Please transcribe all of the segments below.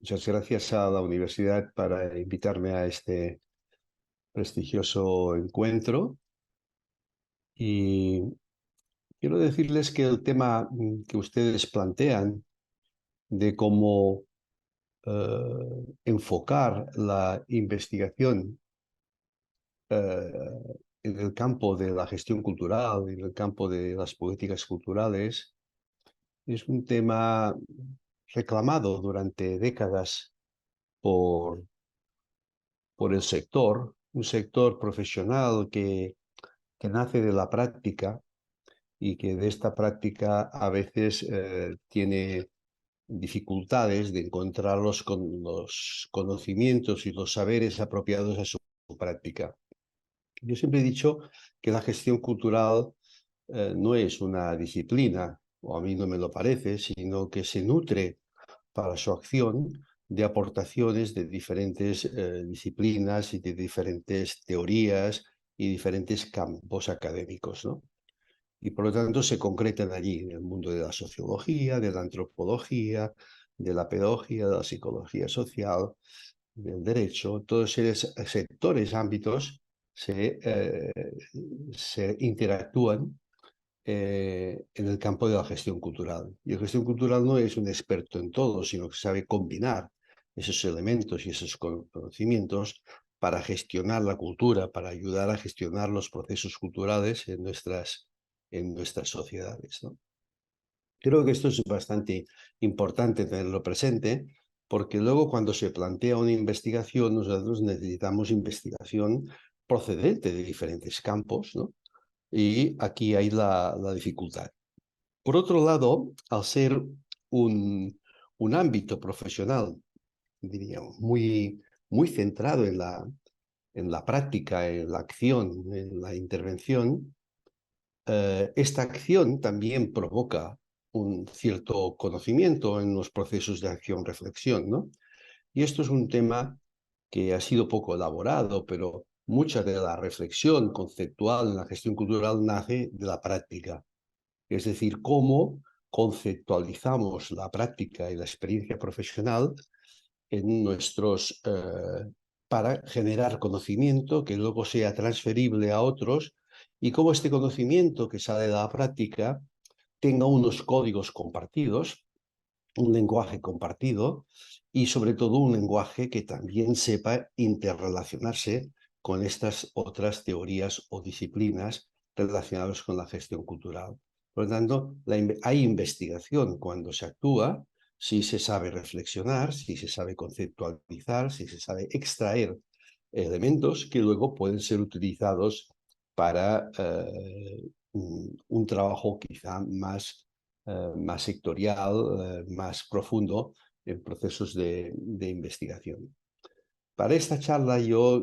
Muchas gracias a la universidad para invitarme a este prestigioso encuentro. Y quiero decirles que el tema que ustedes plantean de cómo enfocar la investigación en el campo de la gestión cultural, en el campo de las políticas culturales, es un tema reclamado durante décadas por el sector, un sector profesional que nace de la práctica y que de esta práctica a veces tiene dificultades de encontrar los conocimientos y los saberes apropiados a su práctica. Yo siempre he dicho que la gestión cultural no es una disciplina, o a mí no me lo parece, sino que se nutre para su acción de aportaciones de diferentes disciplinas y de diferentes teorías y diferentes campos académicos, ¿no? Y por lo tanto se concretan allí en el mundo de la sociología, de la antropología, de la pedagogía, de la psicología social, del derecho. Todos esos sectores, ámbitos se interactúan en el campo de la gestión cultural. Y la gestión cultural no es un experto en todo, sino que sabe combinar esos elementos y esos conocimientos para gestionar la cultura, para ayudar a gestionar los procesos culturales en nuestras sociedades, ¿no? Creo que esto es bastante importante tenerlo presente, porque luego cuando se plantea una investigación, nosotros necesitamos investigación procedente de diferentes campos, ¿no? Y aquí hay la dificultad. Por otro lado, al ser un ámbito profesional, diríamos, muy centrado en la práctica, en la acción, en la intervención, esta acción también provoca un cierto conocimiento en los procesos de acción-reflexión, ¿no? Y esto es un tema que ha sido poco elaborado, pero mucha de la reflexión conceptual en la gestión cultural nace de la práctica. Es decir, cómo conceptualizamos la práctica y la experiencia profesional en para generar conocimiento que luego sea transferible a otros y cómo este conocimiento que sale de la práctica tenga unos códigos compartidos, un lenguaje compartido y sobre todo un lenguaje que también sepa interrelacionarse con estas otras teorías o disciplinas relacionadas con la gestión cultural. Por lo tanto, hay investigación cuando se actúa, si se sabe reflexionar, si se sabe conceptualizar, si se sabe extraer elementos que luego pueden ser utilizados para un trabajo quizá más sectorial, más profundo en procesos de investigación. Para esta charla yo,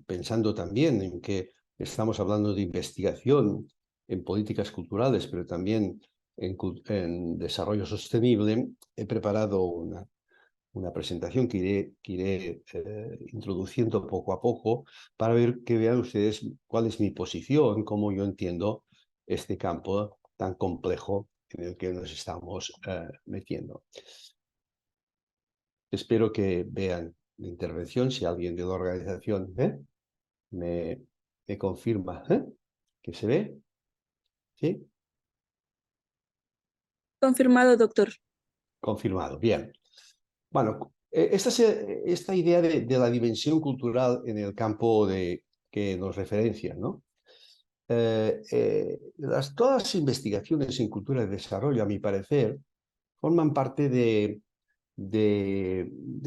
pensando también en que estamos hablando de investigación en políticas culturales, pero también en desarrollo sostenible, he preparado una presentación que iré introduciendo poco a poco para que vean ustedes cuál es mi posición, cómo yo entiendo este campo tan complejo en el que nos estamos metiendo. Espero que vean la intervención, si alguien de la organización me confirma que se ve. ¿Sí? Confirmado, doctor. Confirmado, bien. Bueno, esta idea de la dimensión cultural en el campo que nos referencia, ¿no? Todas las investigaciones en cultura y desarrollo, a mi parecer, forman parte de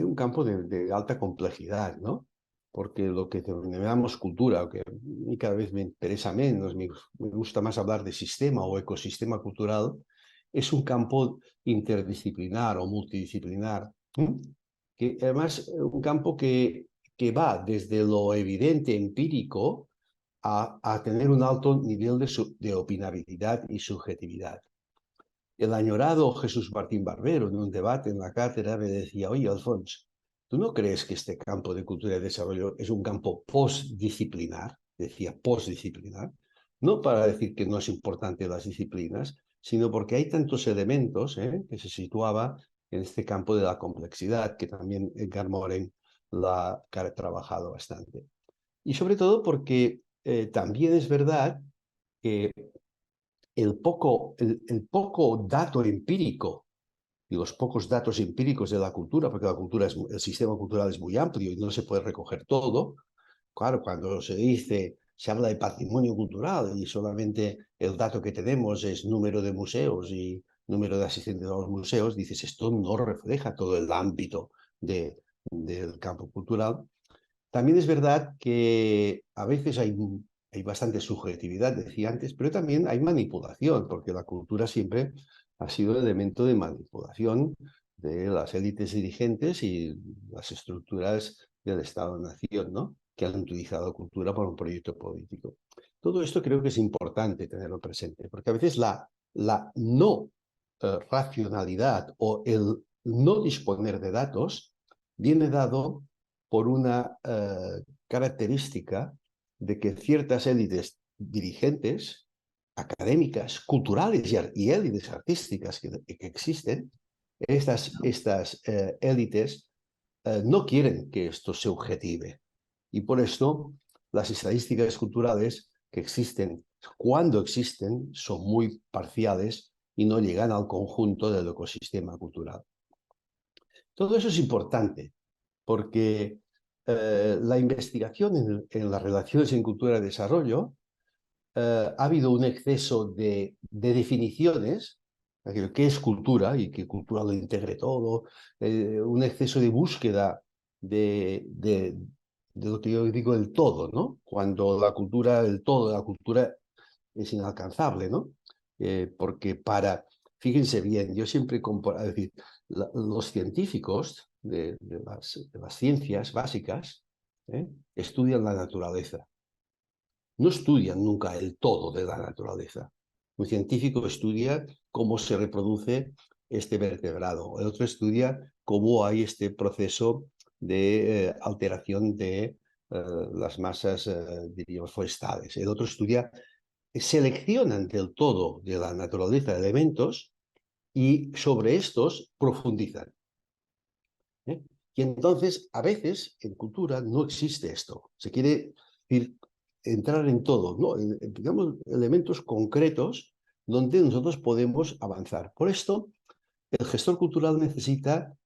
un campo de alta complejidad, ¿no? Porque lo que denominamos cultura, que a mí cada vez me interesa menos, me gusta más hablar de sistema o ecosistema cultural, es un campo interdisciplinar o multidisciplinar, que además un campo que va desde lo evidente empírico a tener un alto nivel de opinabilidad y subjetividad. El añorado Jesús Martín Barbero, en un debate en la cátedra, me decía: oye, Alfonso, ¿tú no crees que este campo de cultura y desarrollo es un campo postdisciplinar? Decía postdisciplinar, no para decir que no es importante las disciplinas, sino porque hay tantos elementos, que se situaba en este campo de la complejidad, que también Edgar Morin la ha trabajado bastante. Y sobre todo porque también es verdad que el poco dato empírico y los pocos datos empíricos de la cultura, porque la cultura el sistema cultural es muy amplio y no se puede recoger todo. Claro, cuando se habla de patrimonio cultural y solamente el dato que tenemos es número de museos y número de asistentes a los museos, dices, esto no refleja todo el ámbito del campo cultural. También es verdad que a veces hay bastante subjetividad, decía antes, pero también hay manipulación, porque la cultura siempre ha sido el elemento de manipulación de las élites dirigentes y las estructuras del Estado-Nación, ¿no? Que han utilizado cultura para un proyecto político. Todo esto creo que es importante tenerlo presente, porque a veces la no racionalidad o el no disponer de datos viene dado por una característica de que ciertas élites dirigentes, académicas, culturales y élites artísticas que existen, estas élites no quieren que esto se objetive. Y por esto las estadísticas culturales que existen, cuando existen, son muy parciales y no llegan al conjunto del ecosistema cultural. Todo eso es importante porque la investigación en las relaciones en cultura y desarrollo ha habido un exceso de definiciones, qué es cultura y que cultura lo integre todo, un exceso de búsqueda de lo que yo digo el todo, ¿no? Cuando la cultura, el todo de la cultura es inalcanzable, ¿no? Porque fíjense bien, yo siempre comparo, es decir, los científicos de las ciencias básicas estudian la naturaleza. No estudian nunca el todo de la naturaleza. Un científico estudia cómo se reproduce este vertebrado, el otro estudia cómo hay este proceso de alteración de las masas, diríamos, forestales. El otro estudia, seleccionan del todo de la naturaleza elementos y sobre estos profundizan. ¿Eh? Y entonces, a veces, en cultura no existe esto. Se quiere decir, entrar en todo, ¿no? Digamos, elementos concretos donde nosotros podemos avanzar. Por esto, el gestor cultural necesita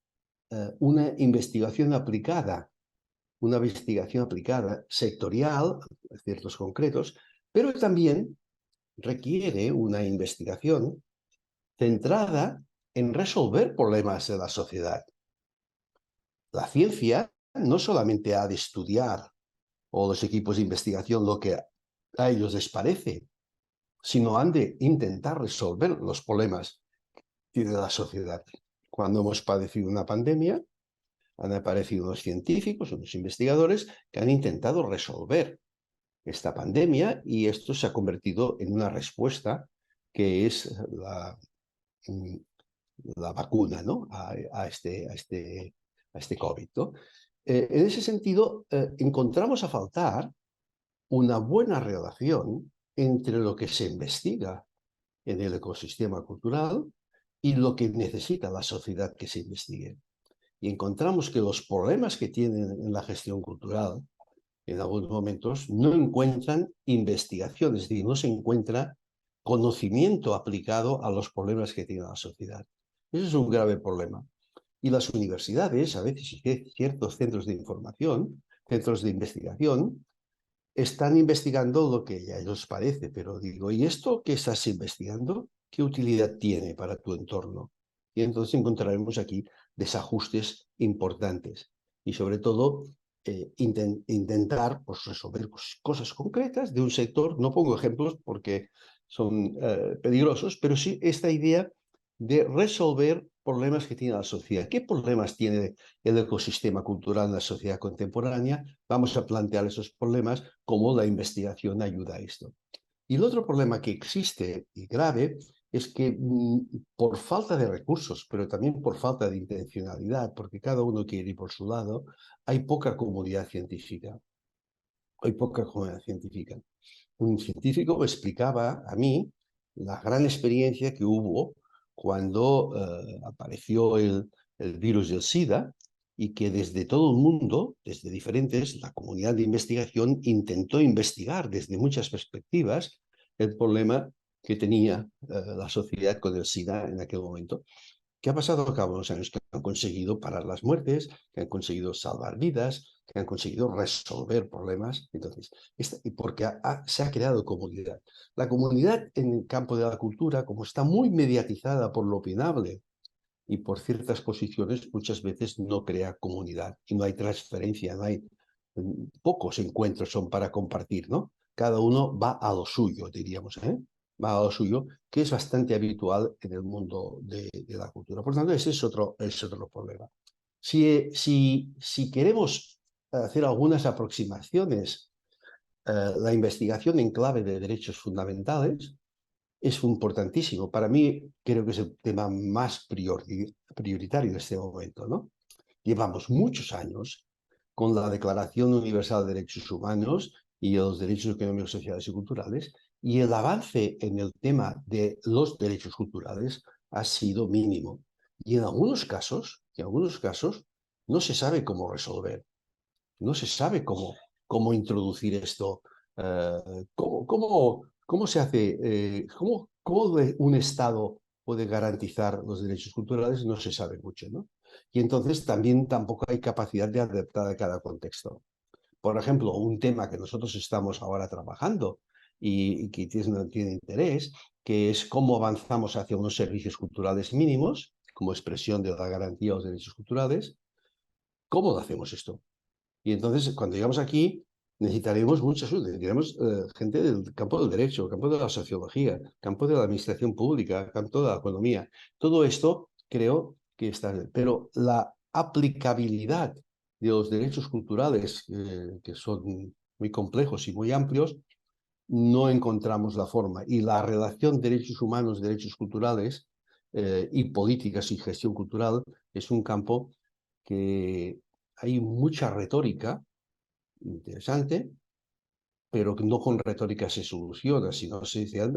una investigación aplicada, sectorial, ciertos concretos, pero también requiere una investigación centrada en resolver problemas de la sociedad. La ciencia no solamente ha de estudiar, o los equipos de investigación, lo que a ellos les parece, sino han de intentar resolver los problemas que tiene la sociedad. Cuando hemos padecido una pandemia, han aparecido unos científicos, unos investigadores que han intentado resolver esta pandemia y esto se ha convertido en una respuesta que es la vacuna, ¿no? a este COVID, ¿no? En ese sentido, encontramos a faltar una buena relación entre lo que se investiga en el ecosistema cultural y lo que necesita la sociedad que se investigue. Y encontramos que los problemas que tienen en la gestión cultural, en algunos momentos, no encuentran investigación, es decir, no se encuentra conocimiento aplicado a los problemas que tiene la sociedad. Ese es un grave problema. Y las universidades, a veces ciertos centros de información, centros de investigación, están investigando lo que a ellos parece, pero digo, ¿y esto que estás investigando? ¿Qué utilidad tiene para tu entorno? Y entonces encontraremos aquí desajustes importantes y sobre todo intentar pues, resolver cosas concretas de un sector. No pongo ejemplos porque son peligrosos, pero sí esta idea de resolver problemas que tiene la sociedad. ¿Qué problemas tiene el ecosistema cultural en la sociedad contemporánea? Vamos a plantear esos problemas, cómo la investigación ayuda a esto. Y el otro problema que existe y grave es que por falta de recursos, pero también por falta de intencionalidad, porque cada uno quiere ir por su lado, hay poca comunidad científica. Hay poca comunidad científica. Un científico me explicaba a mí la gran experiencia que hubo cuando apareció el virus del SIDA, y que desde todo el mundo, desde diferentes, la comunidad de investigación intentó investigar desde muchas perspectivas el problema que tenía la sociedad con el SIDA en aquel momento. ¿Qué ha pasado a cabo de los años? Que han conseguido parar las muertes, que han conseguido salvar vidas, que han conseguido resolver problemas. Entonces, porque se ha creado comunidad. La comunidad en el campo de la cultura, como está muy mediatizada por lo opinable y por ciertas posiciones, muchas veces no crea comunidad y no hay transferencia, no hay pocos encuentros son para compartir, ¿no? Cada uno va a lo suyo, diríamos, ¿eh? Va a lo suyo, que es bastante habitual en el mundo de la cultura. Por tanto, ese es otro problema. Si queremos hacer algunas aproximaciones, la investigación en clave de derechos fundamentales es importantísimo. Para mí, creo que es el tema más prioritario en este momento, ¿no? Llevamos muchos años con la Declaración Universal de Derechos Humanos y los derechos económicos, sociales y culturales, y el avance en el tema de los derechos culturales ha sido mínimo. Y en algunos casos, no se sabe cómo resolver, no se sabe cómo introducir esto, cómo se hace, cómo un Estado puede garantizar los derechos culturales, no se sabe mucho, ¿no? Y entonces también tampoco hay capacidad de adaptar a cada contexto. Por ejemplo, un tema que nosotros estamos ahora trabajando y que tiene interés, que es cómo avanzamos hacia unos servicios culturales mínimos como expresión de la garantía de los derechos culturales. ¿Cómo lo hacemos esto? Y entonces, cuando llegamos aquí, necesitaremos mucha ayuda, necesitaremos gente del campo del derecho, campo de la sociología, campo de la administración pública, campo de la economía. Todo esto creo que está bien. Pero la aplicabilidad de los derechos culturales, que son muy complejos y muy amplios, no encontramos la forma. Y la relación derechos humanos, derechos culturales y políticas y gestión cultural es un campo que hay mucha retórica interesante, pero que no con retórica se soluciona, sino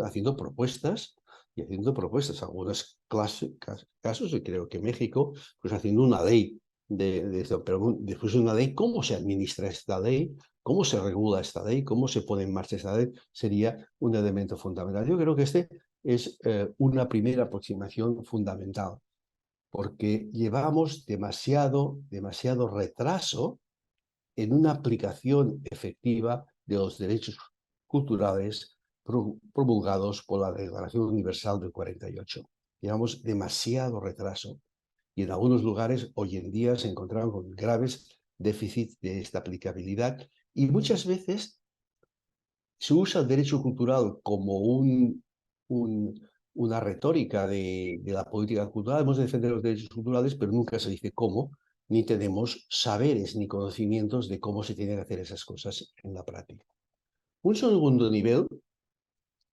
haciendo propuestas y haciendo propuestas. Algunos casos, y creo que México, pues haciendo una ley de esto, pero después de una ley, ¿cómo se administra esta ley? ¿Cómo se regula esta ley? ¿Cómo se pone en marcha esta ley? Sería un elemento fundamental. Yo creo que este es una primera aproximación fundamental, porque llevamos demasiado retraso en una aplicación efectiva de los derechos culturales promulgados por la Declaración Universal del 48. Llevamos demasiado retraso y en algunos lugares hoy en día se encontraban con graves déficits de esta aplicabilidad y muchas veces se usa el derecho cultural como una retórica de la política cultural. Hemos de defender los derechos culturales, pero nunca se dice cómo, ni tenemos saberes ni conocimientos de cómo se tienen que hacer esas cosas en la práctica. Un segundo nivel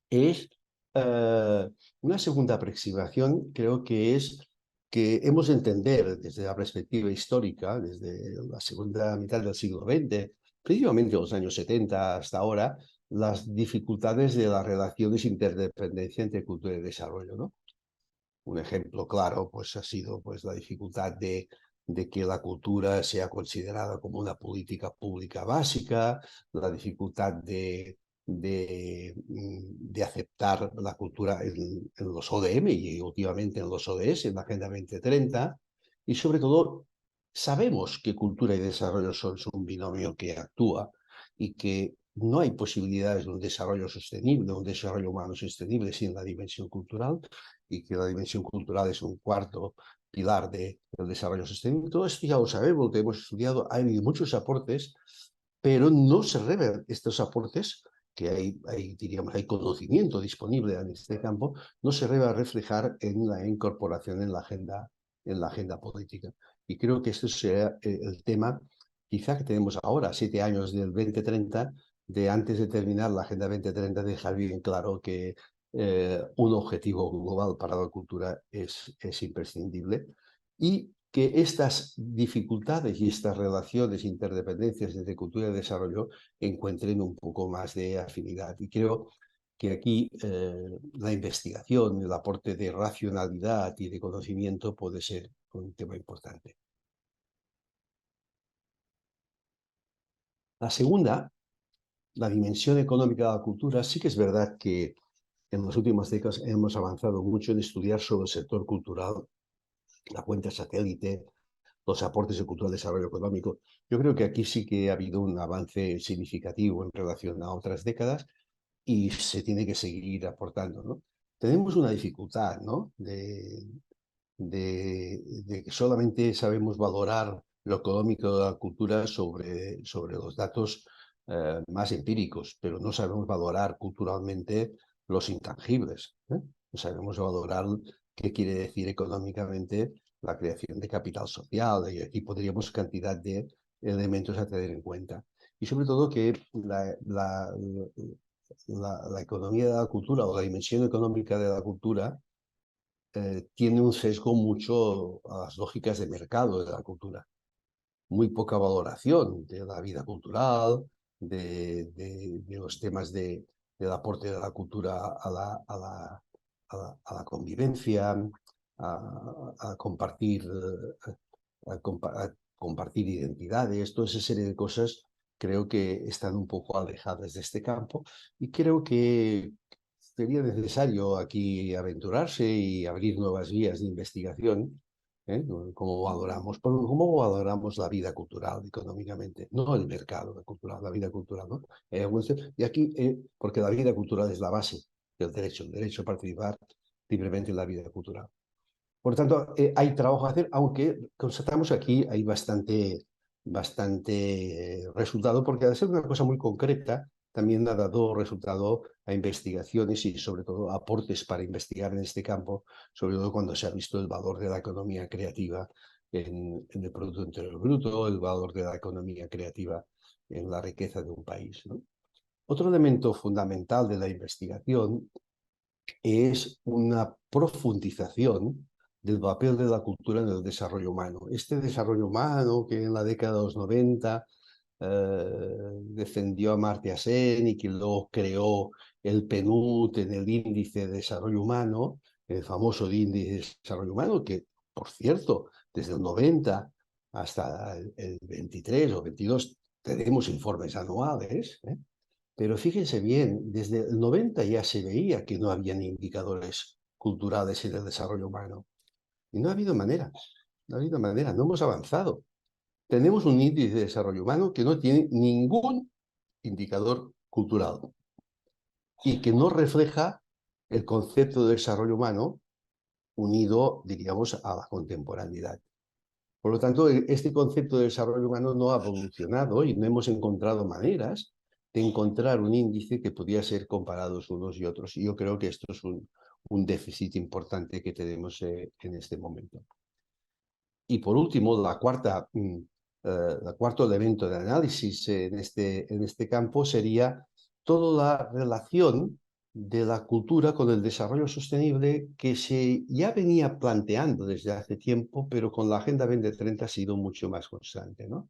es una segunda aproximación, creo que es que hemos de entender desde la perspectiva histórica, desde la segunda mitad del siglo XX, principalmente los años 70 hasta ahora, las dificultades de las relaciones interdependencia entre cultura y desarrollo, ¿no? Un ejemplo claro pues, ha sido pues, la dificultad de que la cultura sea considerada como una política pública básica, la dificultad de aceptar la cultura en los ODM y últimamente en los ODS, en la Agenda 2030, y sobre todo sabemos que cultura y desarrollo son un binomio que actúa y que no hay posibilidades de un desarrollo sostenible, un desarrollo humano sostenible sin la dimensión cultural, y que la dimensión cultural es un cuarto pilar del desarrollo sostenible. Todo esto ya lo sabemos, lo hemos estudiado, ha habido muchos aportes, pero no se revelan estos aportes, que diríamos, hay conocimiento disponible en este campo, no se va a reflejar en la incorporación en la agenda política. Y creo que este será el tema, quizá que tenemos ahora, 7 años del 2030, de antes de terminar la Agenda 2030, dejar bien claro que un objetivo global para la cultura es imprescindible y que estas dificultades y estas relaciones, interdependencias entre cultura y desarrollo encuentren un poco más de afinidad. Y creo que aquí la investigación, el aporte de racionalidad y de conocimiento puede ser un tema importante. La segunda, la dimensión económica de la cultura, sí que es verdad que en las últimas décadas hemos avanzado mucho en estudiar sobre el sector cultural, la cuenta satélite, los aportes de cultura al desarrollo económico. Yo creo que aquí sí que ha habido un avance significativo en relación a otras décadas y se tiene que seguir aportando, ¿no? Tenemos una dificultad, ¿no? De que solamente sabemos valorar lo económico de la cultura sobre los datos más empíricos, pero no sabemos valorar culturalmente los intangibles, ¿eh? No sabemos valorar qué quiere decir económicamente la creación de capital social, y aquí podríamos cantidad de elementos a tener en cuenta. Y sobre todo que la economía de la cultura o la dimensión económica de la cultura tiene un sesgo mucho a las lógicas de mercado de la cultura. Muy poca valoración de la vida cultural, de los temas del aporte de la cultura a la convivencia, a compartir, a compartir identidades, toda esa serie de cosas creo que están un poco alejadas de este campo y creo que sería necesario aquí aventurarse y abrir nuevas vías de investigación. ¿Eh? ¿Cómo valoramos la vida cultural económicamente? No el mercado cultural, la vida cultural, ¿no? Y aquí, porque la vida cultural es la base del derecho, el derecho a participar libremente en la vida cultural. Por tanto, hay trabajo a hacer, aunque constatamos aquí hay bastante resultado, porque al ser una cosa muy concreta, también ha dado resultado a investigaciones y sobre todo aportes para investigar en este campo, sobre todo cuando se ha visto el valor de la economía creativa en el Producto Interior Bruto, el valor de la economía creativa en la riqueza de un país, ¿no? Otro elemento fundamental de la investigación es una profundización del papel de la cultura en el desarrollo humano. Este desarrollo humano que en la década de los 90 defendió a Amartya Sen y que luego creó el PNUD en el Índice de Desarrollo Humano, el famoso Índice de Desarrollo Humano, que, por cierto, desde el 90 hasta el 23 o 22 tenemos informes anuales, ¿eh? Pero fíjense bien, desde el 90 ya se veía que no habían indicadores culturales en el desarrollo humano. Y no ha habido manera, no ha habido manera, no hemos avanzado. Tenemos un índice de desarrollo humano que no tiene ningún indicador cultural y que no refleja el concepto de desarrollo humano unido, diríamos, a la contemporaneidad. Por lo tanto, este concepto de desarrollo humano no ha evolucionado y no hemos encontrado maneras de encontrar un índice que pudiera ser comparados unos y otros. Y yo creo que esto es un déficit importante que tenemos en este momento. Y por último, la cuarto elemento de análisis en este campo sería toda la relación de la cultura con el desarrollo sostenible que se ya venía planteando desde hace tiempo, pero con la Agenda 2030 ha sido mucho más constante, ¿no?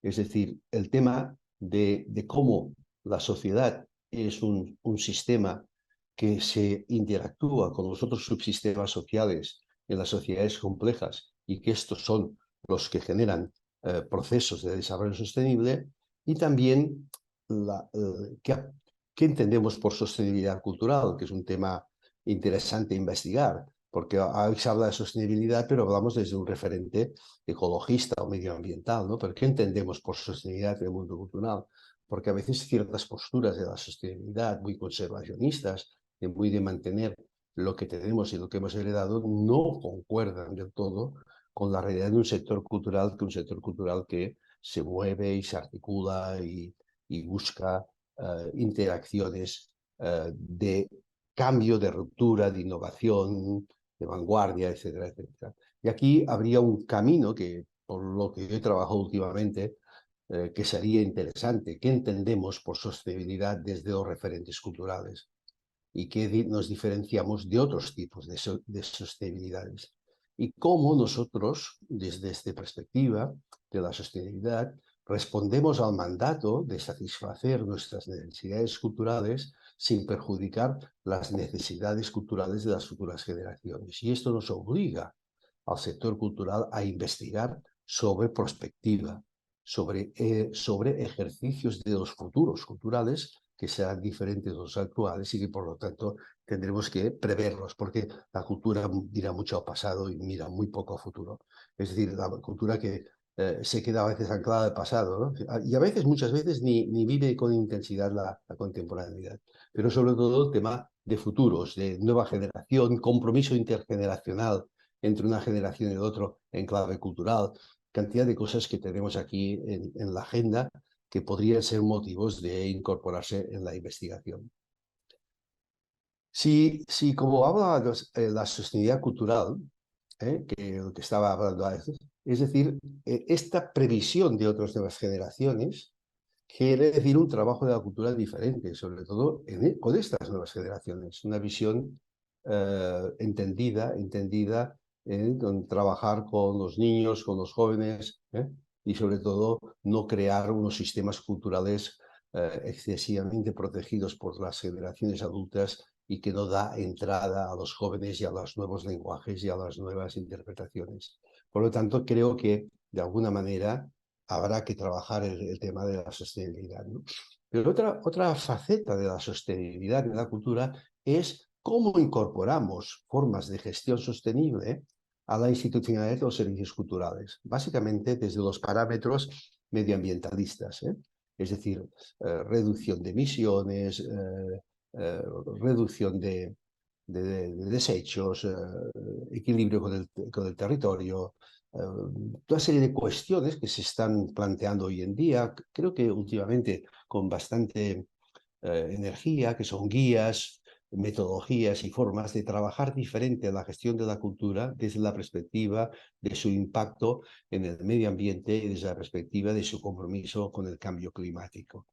Es decir, el tema de cómo la sociedad es un sistema que se interactúa con los otros subsistemas sociales en las sociedades complejas y que estos son los que generan procesos de desarrollo sostenible y también ¿qué entendemos por sostenibilidad cultural? Que es un tema interesante investigar, porque hoy se habla de sostenibilidad, pero hablamos desde un referente ecologista o medioambiental, ¿no? Pero ¿qué entendemos por sostenibilidad en el mundo cultural? Porque a veces ciertas posturas de la sostenibilidad muy conservacionistas, muy de mantener lo que tenemos y lo que hemos heredado, no concuerdan del todo con la realidad de un sector cultural que se mueve y se articula y busca interacciones de cambio, de ruptura, de innovación, de vanguardia, etcétera, etcétera. Y aquí habría un camino que, por lo que yo he trabajado últimamente, que sería interesante. ¿Qué entendemos por sostenibilidad desde los referentes culturales? ¿Y qué nos diferenciamos de otros tipos de sostenibilidades? Y cómo nosotros, desde esta perspectiva de la sostenibilidad, respondemos al mandato de satisfacer nuestras necesidades culturales sin perjudicar las necesidades culturales de las futuras generaciones. Y esto nos obliga al sector cultural a investigar sobre prospectiva, sobre ejercicios de los futuros culturales que serán diferentes de los actuales y que por lo tanto tendremos que preverlos, porque la cultura mira mucho al pasado y mira muy poco al futuro. Es decir, la cultura que se queda a veces anclada al pasado, ¿no? Y a veces, muchas veces, ni vive con intensidad la contemporaneidad. Pero sobre todo el tema de futuros, de nueva generación, compromiso intergeneracional entre una generación y otra en clave cultural, cantidad de cosas que tenemos aquí en la agenda que podrían ser motivos de incorporarse en la investigación. Si como habla la sostenibilidad cultural, que estaba hablando a veces, es decir, esta previsión de otras nuevas generaciones quiere decir un trabajo de la cultura diferente, sobre todo con estas nuevas generaciones, una visión entendida con trabajar con los niños, con los jóvenes, y sobre todo no crear unos sistemas culturales excesivamente protegidos por las generaciones adultas y que no da entrada a los jóvenes y a los nuevos lenguajes y a las nuevas interpretaciones. Por lo tanto, creo que de alguna manera habrá que trabajar el tema de la sostenibilidad, ¿no? Pero otra faceta de la sostenibilidad en la cultura es cómo incorporamos formas de gestión sostenible a la institucionalidad de los servicios culturales, básicamente desde los parámetros medioambientalistas, es decir, reducción de emisiones, reducción de desechos, equilibrio con el territorio, una serie de cuestiones que se están planteando hoy en día, creo que últimamente con bastante energía, que son guías, metodologías y formas de trabajar diferente la gestión de la cultura desde la perspectiva de su impacto en el medio ambiente y desde la perspectiva de su compromiso con el cambio climático.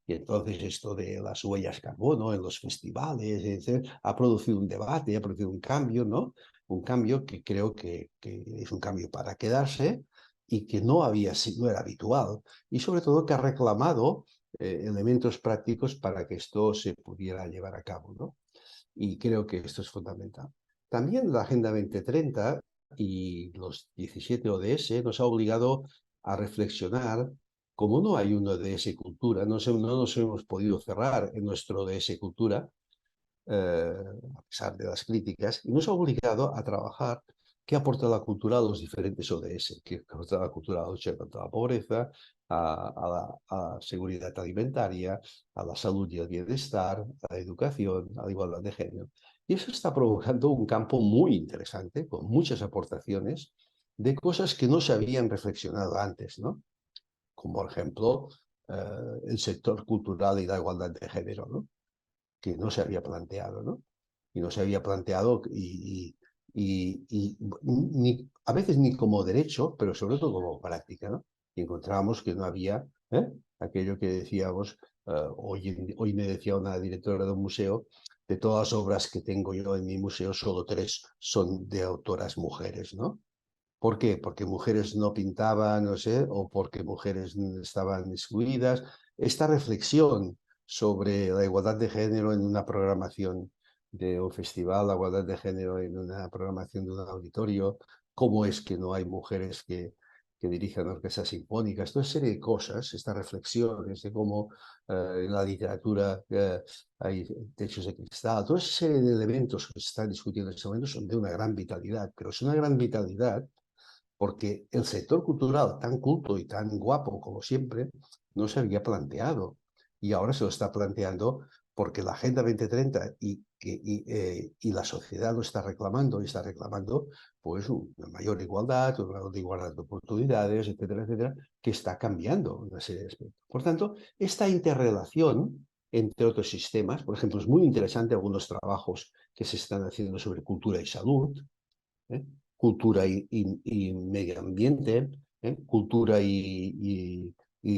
Y entonces esto de las huellas carbono en los festivales, etc., ha producido un debate, ha producido un cambio, ¿no? Un cambio que creo que es un cambio para quedarse y que no era habitual. Y sobre todo que ha reclamado elementos prácticos para que esto se pudiera llevar a cabo, ¿no? Y creo que esto es fundamental. También la Agenda 2030 y los 17 ODS nos ha obligado a reflexionar. Como no hay un ODS Cultura, no nos hemos podido cerrar en nuestro ODS Cultura, a pesar de las críticas, y nos ha obligado a trabajar qué aporta la cultura a los diferentes ODS, qué aporta la cultura a la lucha contra la pobreza, a la seguridad alimentaria, a la salud y el bienestar, a la educación, a la igualdad de género. Y eso está provocando un campo muy interesante, con muchas aportaciones de cosas que no se habían reflexionado antes, ¿no? Como por ejemplo el sector cultural y la igualdad de género, ¿no? Que no se había planteado, ¿no? Y no se había planteado a veces ni como derecho, pero sobre todo como práctica, ¿no? Y encontramos que no había aquello que decíamos, hoy me decía una directora de un museo, de todas las obras que tengo yo en mi museo, solo 3 son de autoras mujeres, ¿no? ¿Por qué? Porque mujeres no pintaban, no sé, o porque mujeres estaban excluidas. Esta reflexión sobre la igualdad de género en una programación de un festival, la igualdad de género en una programación de un auditorio, cómo es que no hay mujeres que dirijan orquestas sinfónicas, toda serie de cosas, estas reflexiones de cómo en la literatura hay techos de cristal, toda esa serie de elementos que se están discutiendo en este momento son de una gran vitalidad, pero es una gran vitalidad porque el sector cultural, tan culto y tan guapo como siempre, no se había planteado. Y ahora se lo está planteando porque la Agenda 2030 y la sociedad lo está reclamando, y está reclamando pues una mayor igualdad, un grado de igualdad de oportunidades, etcétera, etcétera, que está cambiando una serie de aspectos. Por tanto, esta interrelación entre otros sistemas, por ejemplo, es muy interesante algunos trabajos que se están haciendo sobre cultura y salud, ¿eh? Cultura y medio ambiente, cultura y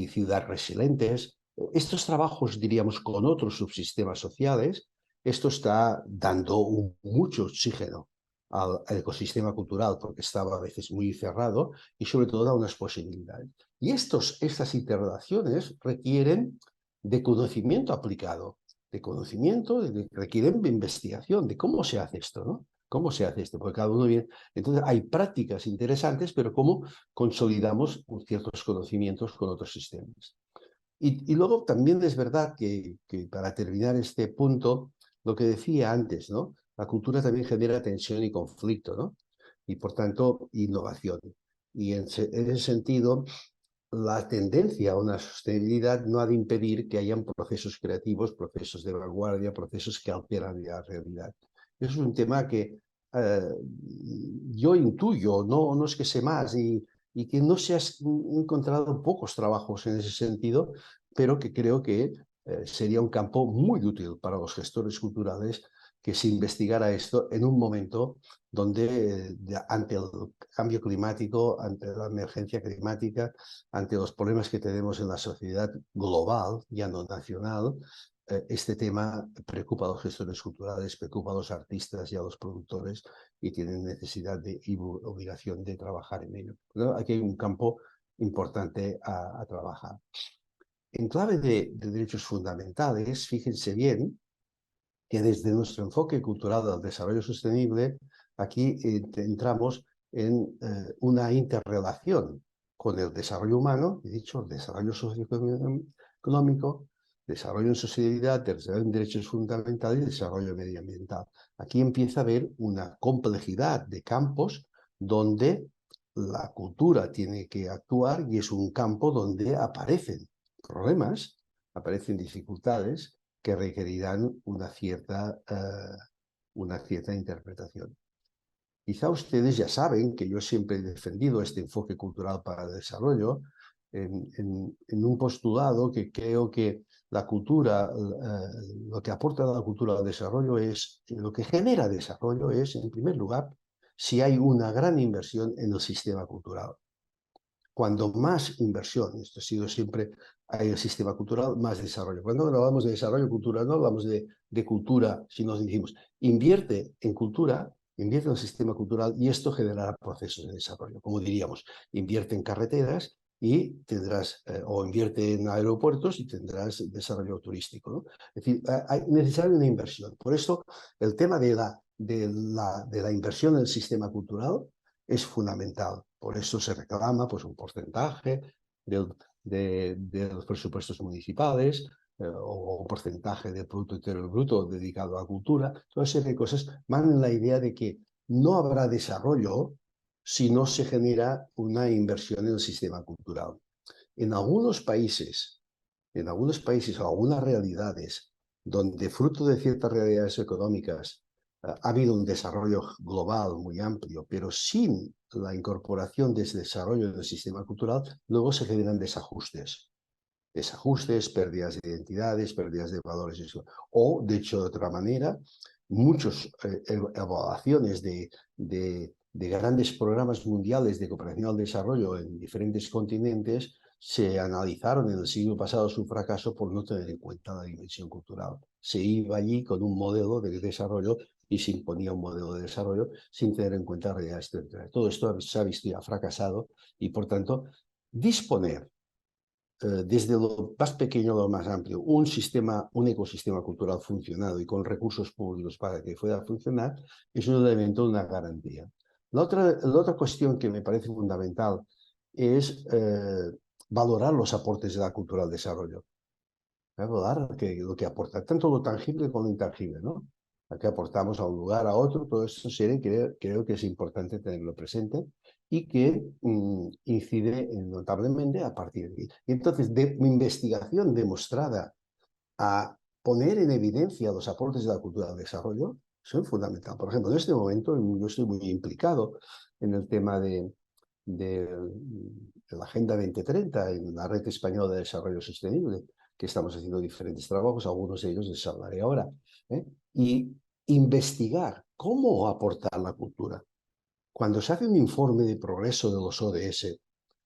ciudad resilientes. Estos trabajos, diríamos, con otros subsistemas sociales, esto está dando mucho oxígeno al ecosistema cultural porque estaba a veces muy cerrado y sobre todo da unas posibilidades. Y estas interrelaciones requieren de conocimiento aplicado, de conocimiento, requieren de investigación, de cómo se hace esto, ¿no? ¿Cómo se hace esto? Porque cada uno viene... Entonces hay prácticas interesantes, pero cómo consolidamos ciertos conocimientos con otros sistemas. Y luego también es verdad que para terminar este punto, lo que decía antes, ¿no? La cultura también genera tensión y conflicto, ¿no? Y por tanto, innovación. Y en ese sentido, la tendencia a una sostenibilidad no ha de impedir que hayan procesos creativos, procesos de vanguardia, procesos que alteran la realidad. Eso es un tema que yo intuyo, no es que sé más, y que no se ha encontrado pocos trabajos en ese sentido, pero que creo que sería un campo muy útil para los gestores culturales que se investigara esto en un momento donde ante el cambio climático, ante la emergencia climática, ante los problemas que tenemos en la sociedad global, ya no nacional, este tema preocupa a los gestores culturales, preocupa a los artistas y a los productores y tienen necesidad y obligación de trabajar en ello. Pero aquí hay un campo importante a trabajar. En clave de derechos fundamentales, fíjense bien que desde nuestro enfoque cultural del desarrollo sostenible, aquí entramos en una interrelación con el desarrollo humano, he dicho, el desarrollo socioeconómico, desarrollo en sociedad, desarrollo en derechos fundamentales y desarrollo medioambiental. Aquí empieza a haber una complejidad de campos donde la cultura tiene que actuar y es un campo donde aparecen problemas, aparecen dificultades que requerirán una cierta interpretación. Quizá ustedes ya saben que yo siempre he defendido este enfoque cultural para el desarrollo en un postulado que creo que la cultura, lo que aporta la cultura al desarrollo es, lo que genera desarrollo es, en primer lugar, si hay una gran inversión en el sistema cultural. Cuando más inversión, esto ha sido siempre, hay el sistema cultural, más desarrollo. Cuando hablamos de desarrollo cultural, no hablamos de cultura, sino decimos, invierte en cultura, invierte en el sistema cultural y esto generará procesos de desarrollo. Como diríamos, invierte en carreteras y tendrás, o invierte en aeropuertos y tendrás desarrollo turístico, ¿no? Es decir, hay necesaria una inversión. Por eso, el tema de la inversión en el sistema cultural es fundamental. Por eso se reclama pues, un porcentaje de los presupuestos municipales o un porcentaje del Producto Interior Bruto dedicado a la cultura. Toda serie de cosas van en la idea de que no habrá desarrollo si no se genera una inversión en el sistema cultural. En algunos países o algunas realidades donde fruto de ciertas realidades económicas ha habido un desarrollo global muy amplio, pero sin la incorporación de ese desarrollo del sistema cultural, luego se generan desajustes. Desajustes, pérdidas de identidades, pérdidas de valores. O, de hecho, de otra manera, muchas evaluaciones de grandes programas mundiales de cooperación al desarrollo en diferentes continentes se analizaron en el siglo pasado su fracaso por no tener en cuenta la dimensión cultural. Se iba allí con un modelo de desarrollo y se imponía un modelo de desarrollo sin tener en cuenta realidades territoriales. Todo esto se ha visto ya fracasado y, por tanto, disponer desde lo más pequeño a lo más amplio, un ecosistema cultural funcionado y con recursos públicos para que pueda funcionar, es un elemento, una garantía. La otra cuestión que me parece fundamental es valorar los aportes de la cultura al desarrollo. Valorar lo que aporta, tanto lo tangible como lo intangible, ¿no? A que aportamos a un lugar, a otro, todo eso creo que es importante tenerlo presente y que incide notablemente a partir de ahí. Y entonces, de mi investigación demostrada a poner en evidencia los aportes de la cultura al desarrollo son fundamentales. Por ejemplo, en este momento yo estoy muy implicado en el tema de la Agenda 2030 en la Red Española de Desarrollo Sostenible, que estamos haciendo diferentes trabajos, algunos de ellos les hablaré ahora, y investigar cómo aportar la cultura. Cuando se hace un informe de progreso de los ODS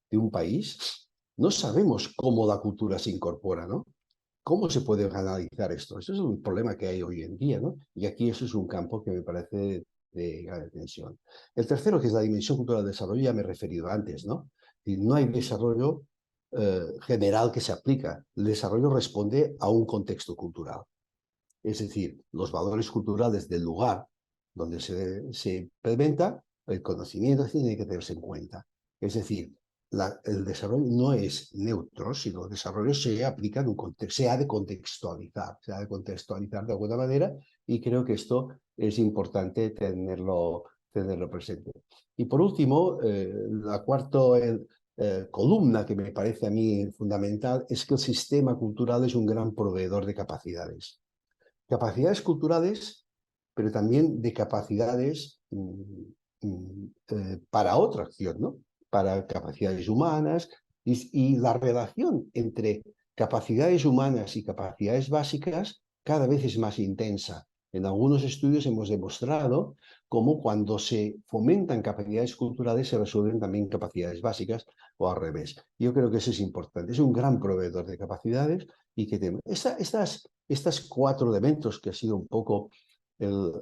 de un país, no sabemos cómo la cultura se incorpora, ¿no? ¿Cómo se puede analizar esto? Eso es un problema que hay hoy en día, ¿no? Y aquí eso es un campo que me parece gran dimensión. El tercero, que es la dimensión cultural del desarrollo, ya me he referido antes, ¿no? Y no hay desarrollo general que se aplica. El desarrollo responde a un contexto cultural. Es decir, los valores culturales del lugar donde se implementa, el conocimiento tiene que tenerse en cuenta. Es decir, el desarrollo no es neutro, sino el desarrollo se aplica en un contexto, se ha de contextualizar de alguna manera, y creo que esto es importante tenerlo presente. Y por último, la cuarta columna que me parece a mí fundamental es que el sistema cultural es un gran proveedor de capacidades. Capacidades culturales, pero también de capacidades para otra acción, ¿no? Para capacidades humanas, y la relación entre capacidades humanas y capacidades básicas cada vez es más intensa. En algunos estudios hemos demostrado cómo cuando se fomentan capacidades culturales se resuelven también capacidades básicas, o al revés. Yo creo que eso es importante. Es un gran proveedor de capacidades, y que estas cuatro elementos, que ha sido un poco el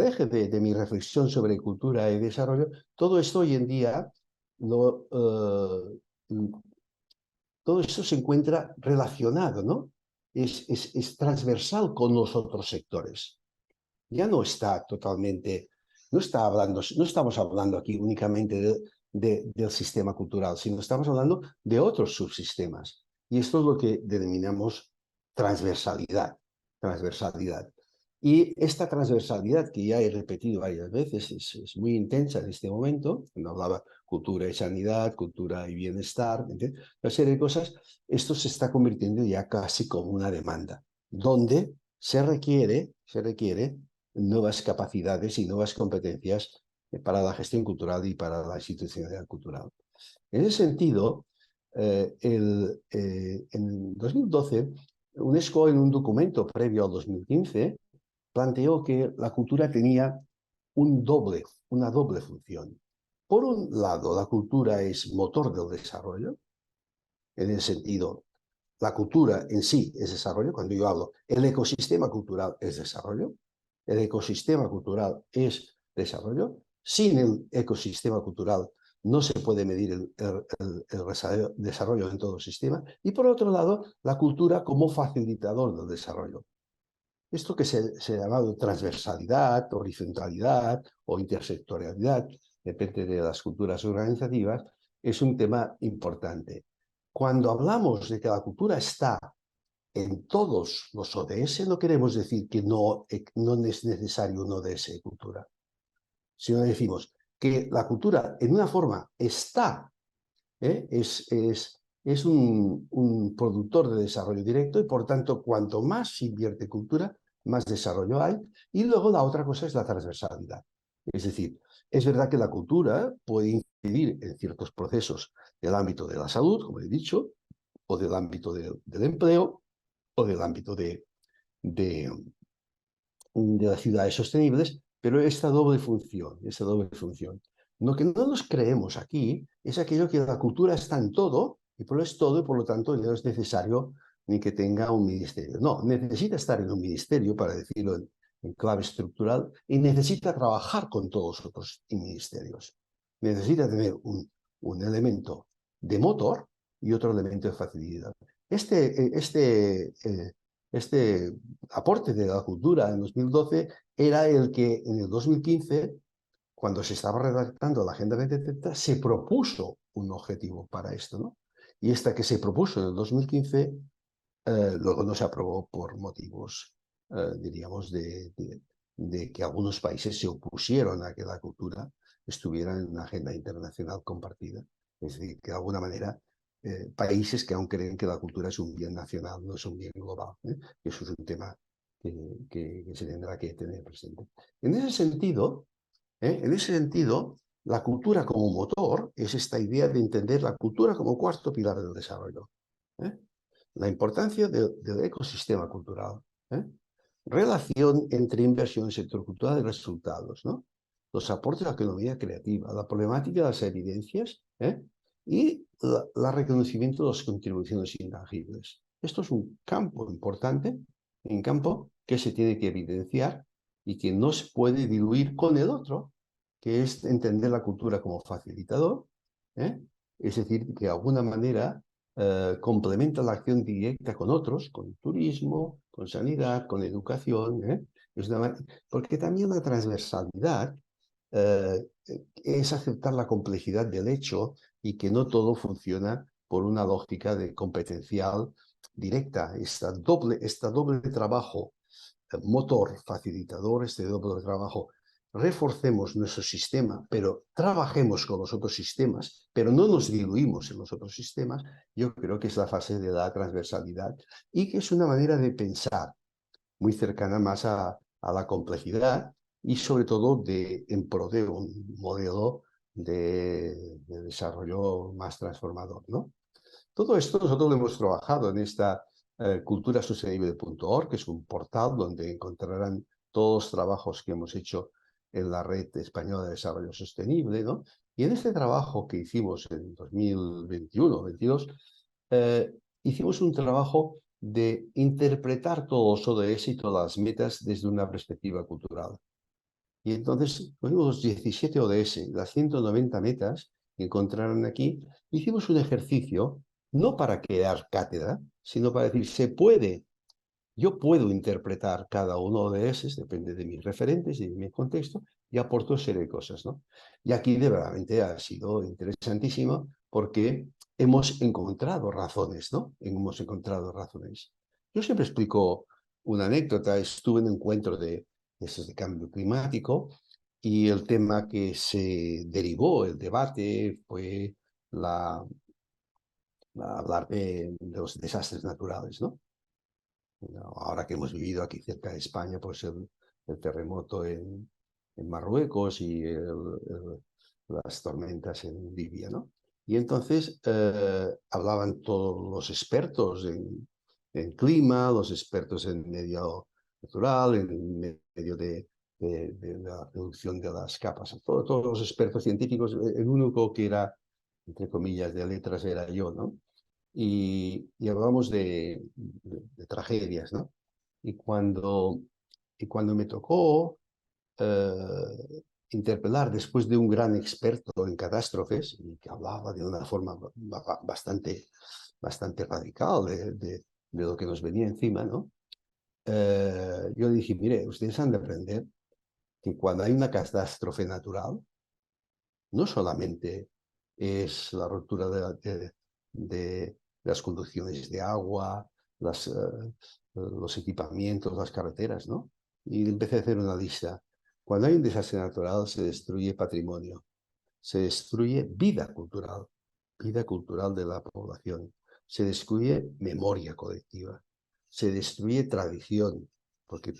eje de mi reflexión sobre cultura y desarrollo, todo esto hoy en día, todo esto se encuentra relacionado, ¿no? Es transversal con los otros sectores. Ya no está totalmente, no estamos hablando aquí únicamente del sistema cultural, sino estamos hablando de otros subsistemas. Y esto es lo que denominamos transversalidad. Transversalidad. Y esta transversalidad, que ya he repetido varias veces, es muy intensa en este momento, cuando hablaba cultura y sanidad, cultura y bienestar, ¿entiendes? Una serie de cosas. Esto se está convirtiendo ya casi como una demanda, donde se requiere nuevas capacidades y nuevas competencias para la gestión cultural y para la institucionalidad cultural. En ese sentido, en 2012, UNESCO, en un documento previo al 2015, planteó que la cultura tenía una doble función. Por un lado, la cultura es motor del desarrollo, en el sentido, la cultura en sí es desarrollo. Cuando yo hablo, el ecosistema cultural es desarrollo. El ecosistema cultural es desarrollo. Sin el ecosistema cultural no se puede medir el desarrollo en todo el sistema. Y por otro lado, la cultura como facilitador del desarrollo. Esto que se ha llamado transversalidad, horizontalidad o intersectorialidad, depende de las culturas organizativas, es un tema importante. Cuando hablamos de que la cultura está en todos los ODS, no queremos decir que no es necesario un ODS de cultura, sino decimos que la cultura en una forma está, es un productor de desarrollo directo, y por tanto, cuanto más se invierte en cultura, más desarrollo hay. Y luego la otra cosa es la transversalidad. Es decir, es verdad que la cultura puede incidir en ciertos procesos del ámbito de la salud, como he dicho, o del ámbito del empleo, o del ámbito de las ciudades sostenibles, pero esta doble función. Lo que no nos creemos aquí es aquello que la cultura está en todo, y por es todo, y por lo tanto no es necesario ni que tenga un ministerio. No, necesita estar en un ministerio, para decirlo en clave estructural, y necesita trabajar con todos los otros ministerios. Necesita tener un elemento de motor y otro elemento de facilidad. Este aporte de la cultura en 2012 era el que en el 2015, cuando se estaba redactando la Agenda 2030, se propuso un objetivo para esto, ¿no? Y esta que se propuso en el 2015 luego no se aprobó por motivos, diríamos, de que algunos países se opusieron a que la cultura estuviera en una agenda internacional compartida. Es decir, que de alguna manera países que aún creen que la cultura es un bien nacional, no es un bien global. Eso es un tema que se tendrá que tener presente. En ese sentido, la cultura como motor es esta idea de entender la cultura como cuarto pilar del desarrollo. La importancia del ecosistema cultural, relación entre inversión, sector cultural y resultados, ¿no? Los aportes a la economía creativa, la problemática de las evidencias, y el reconocimiento de las contribuciones intangibles. Esto es un campo importante, un campo que se tiene que evidenciar y que no se puede diluir con el otro, que es entender la cultura como facilitador, ¿eh? Es decir, que de alguna manera complementa la acción directa con otros, con turismo, con sanidad, con educación, ¿eh? Porque también la transversalidad eh, es aceptar la complejidad del hecho y que no todo funciona por una lógica de competencial directa. Este doble trabajo motor, facilitador, este doble trabajo, reforcemos nuestro sistema, pero trabajemos con los otros sistemas, pero no nos diluimos en los otros sistemas, yo creo que es la fase de la transversalidad y que es una manera de pensar muy cercana más a la complejidad y sobre todo en pro de un modelo de desarrollo más transformador, ¿no? Todo esto nosotros lo hemos trabajado en esta culturasostenible.org, que es un portal donde encontrarán todos los trabajos que hemos hecho en la Red Española de Desarrollo Sostenible, ¿no? Y en este trabajo que hicimos en 2021-22, hicimos un trabajo de interpretar todos los ODS y todas las metas desde una perspectiva cultural. Y entonces, cogimos los 17 ODS, las 190 metas que encontraron aquí, hicimos un ejercicio, no para crear cátedra, sino para decir, yo puedo interpretar cada uno de esos, depende de mis referentes y de mi contexto, y aporto serie de cosas, ¿no? Y aquí de verdad ha sido interesantísimo porque hemos encontrado razones, ¿no? Hemos encontrado razones. Yo siempre explico una anécdota, estuve en un encuentro de esos de cambio climático y el tema que se derivó, el debate, fue hablar de los desastres naturales, ¿no? Ahora que hemos vivido aquí cerca de España, pues el terremoto en Marruecos y las tormentas en Libia, ¿no? Y entonces hablaban todos los expertos en clima, los expertos en medio natural, en medio de la reducción de las capas, todos los expertos científicos, el único que era, entre comillas, de letras era yo, ¿no? Y hablábamos de tragedias, ¿no? Y cuando, y cuando me tocó interpelar después de un gran experto en catástrofes, y que hablaba de una forma bastante radical de lo que nos venía encima, ¿no? Yo dije, mire, ustedes han de aprender que cuando hay una catástrofe natural, no solamente es la ruptura de las conducciones de agua, los equipamientos, las carreteras, ¿no? Y empecé a hacer una lista. Cuando hay un desastre natural se destruye patrimonio, se destruye vida cultural de la población, se destruye memoria colectiva, se destruye tradición, porque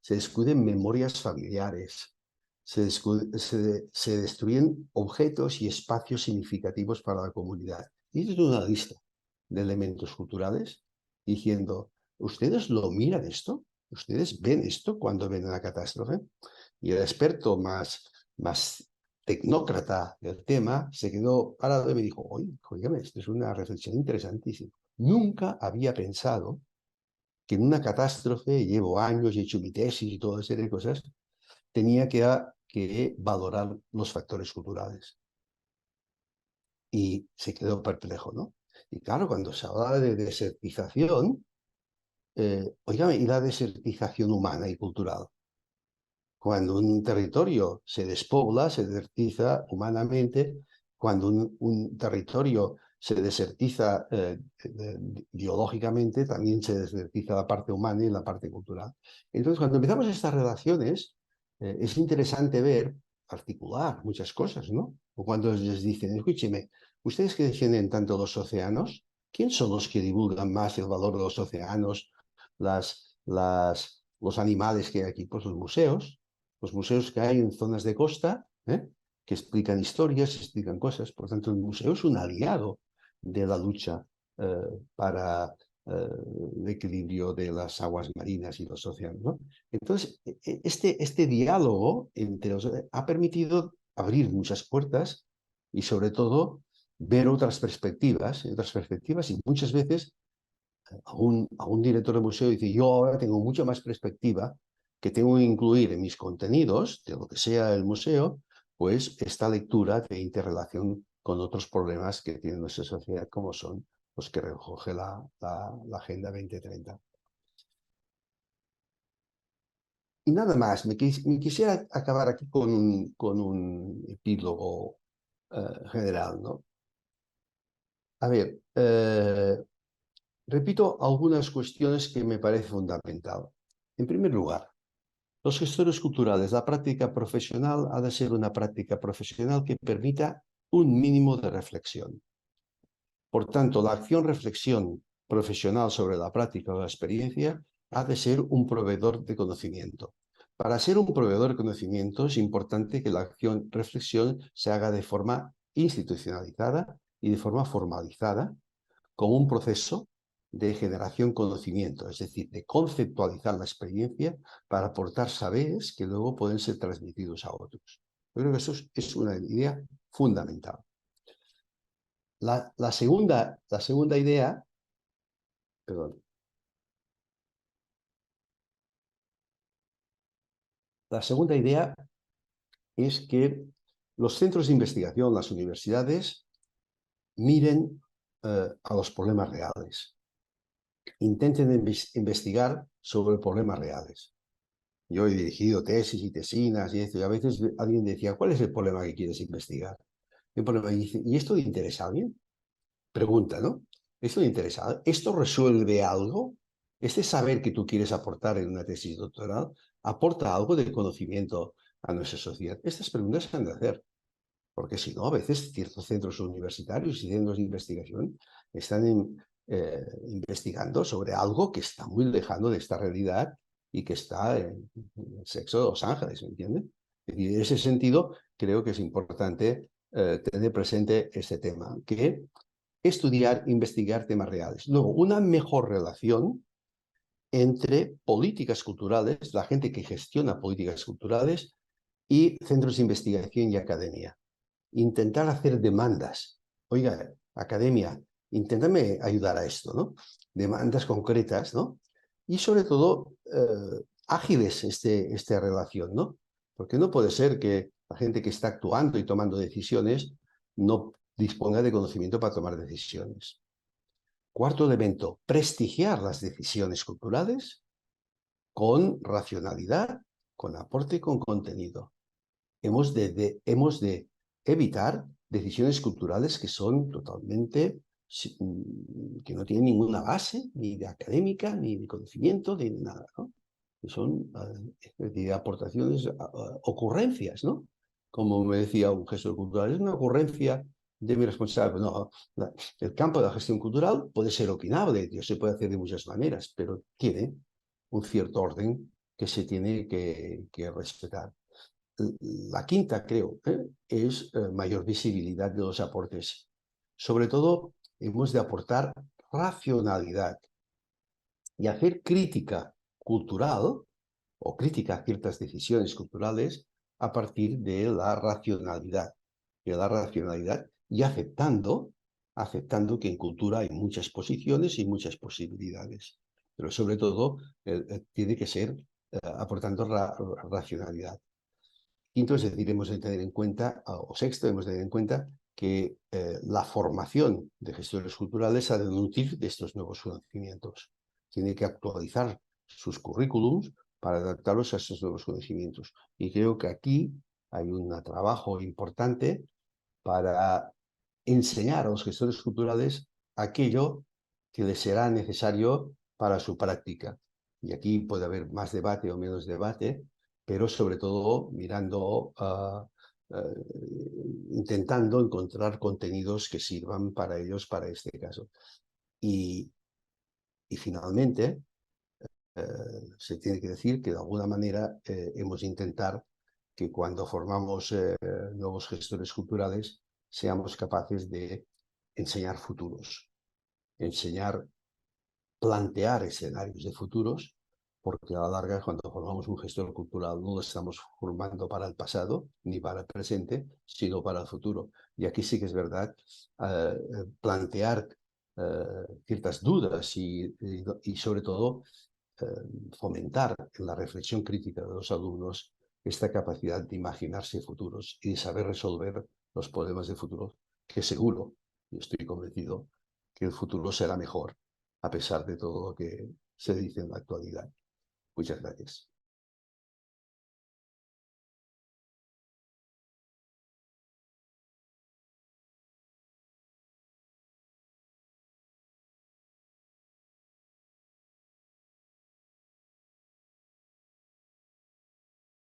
se destruyen memorias familiares, se destruyen objetos y espacios significativos para la comunidad. Y esto es una lista de elementos culturales diciendo, ¿ustedes lo miran esto? ¿Ustedes ven esto cuando ven una catástrofe? Y el experto más tecnócrata del tema se quedó parado y me dijo, oye, esto es una reflexión interesantísima. Nunca había pensado que en una catástrofe, llevo años, he hecho mi tesis y toda serie de cosas, tenía que valorar los factores culturales. Y se quedó perplejo, ¿no? Y claro, cuando se habla de desertización, oígame, ¿y la desertización humana y cultural? Cuando un territorio se despobla, se desertiza humanamente, cuando un territorio se desertiza biológicamente, también se desertiza la parte humana y la parte cultural. Entonces, cuando empezamos estas relaciones, es interesante ver, articular muchas cosas, ¿no? O cuando les dicen, escúcheme, ustedes que defienden tanto los océanos, ¿quién son los que divulgan más el valor de los océanos, los animales que hay aquí? Pues los museos que hay en zonas de costa, que explican historias, explican cosas. Por tanto, el museo es un aliado de la lucha para el equilibrio de las aguas marinas y los océanos, ¿no? Entonces, este diálogo entre ha permitido abrir muchas puertas y, sobre todo, ver otras perspectivas y muchas veces a un director de museo dice, yo ahora tengo mucha más perspectiva que tengo que incluir en mis contenidos, de lo que sea el museo, pues esta lectura de interrelación con otros problemas que tiene nuestra sociedad, como son los que recoge la Agenda 2030. Y nada más, me quisiera acabar aquí con un epílogo general, ¿no? A ver, repito algunas cuestiones que me parece fundamental. En primer lugar, los gestores culturales, la práctica profesional ha de ser una práctica profesional que permita un mínimo de reflexión. Por tanto, la acción-reflexión profesional sobre la práctica o la experiencia ha de ser un proveedor de conocimiento. Para ser un proveedor de conocimiento es importante que la acción-reflexión se haga de forma institucionalizada y de forma formalizada, como un proceso de generación conocimiento, es decir, de conceptualizar la experiencia para aportar saberes que luego pueden ser transmitidos a otros. Yo creo que eso es una idea fundamental. La segunda idea, perdón, la segunda idea es que los centros de investigación, las universidades, miren a los problemas reales, intenten investigar sobre problemas reales. Yo he dirigido tesis y tesinas y esto, y a veces alguien decía, ¿cuál es el problema que quieres investigar? El problema, y dice, ¿y esto le interesa a alguien? Pregunta, ¿no? ¿Esto le interesa? ¿Esto resuelve algo? ¿Este saber que tú quieres aportar en una tesis doctoral aporta algo de conocimiento a nuestra sociedad? Estas preguntas se han de hacer, porque si no, a veces ciertos centros universitarios y centros de investigación están investigando sobre algo que está muy lejano de esta realidad y que está en el sexo de Los Ángeles, ¿me entiendes? Y en ese sentido, creo que es importante tener presente este tema, que estudiar, investigar temas reales. Luego, una mejor relación entre políticas culturales, la gente que gestiona políticas culturales, y centros de investigación y academia. Intentar hacer demandas. Oiga, academia, inténtame ayudar a esto, ¿no? Demandas concretas, ¿no? Y sobre todo, ágiles esta relación, ¿no? Porque no puede ser que la gente que está actuando y tomando decisiones no disponga de conocimiento para tomar decisiones. Cuarto elemento, prestigiar las decisiones culturales con racionalidad, con aporte y con contenido. Hemos de evitar decisiones culturales que son totalmente, que no tienen ninguna base, ni de académica, ni de conocimiento, ni de nada, ¿no? Que son de aportaciones, ocurrencias, ¿no? Como me decía un gestor cultural, es una ocurrencia de mi responsable. No, el campo de la gestión cultural puede ser opinable, se puede hacer de muchas maneras, pero tiene un cierto orden que se tiene que respetar. La quinta, creo, es mayor visibilidad de los aportes. Sobre todo, hemos de aportar racionalidad y hacer crítica cultural o crítica a ciertas decisiones culturales a partir de la racionalidad y aceptando que en cultura hay muchas posiciones y muchas posibilidades. Pero sobre todo, tiene que ser aportando racionalidad. Quinto, es decir, hemos de tener en cuenta, o sexto, hemos de tener en cuenta que la formación de gestores culturales ha de nutrir de estos nuevos conocimientos. Tiene que actualizar sus currículums para adaptarlos a estos nuevos conocimientos. Y creo que aquí hay un trabajo importante para enseñar a los gestores culturales aquello que les será necesario para su práctica. Y aquí puede haber más debate o menos debate, pero sobre todo mirando, intentando encontrar contenidos que sirvan para ellos, para este caso. Y, y finalmente, se tiene que decir que de alguna manera hemos de intentar que cuando formamos nuevos gestores culturales seamos capaces de enseñar futuros, enseñar, plantear escenarios de futuros, porque a la larga cuando formamos un gestor cultural no lo estamos formando para el pasado ni para el presente, sino para el futuro. Y aquí sí que es verdad, plantear ciertas dudas y sobre todo fomentar en la reflexión crítica de los alumnos esta capacidad de imaginarse futuros y de saber resolver los problemas de futuro, que seguro, y estoy convencido, que el futuro será mejor, a pesar de todo lo que se dice en la actualidad. Muchas gracias.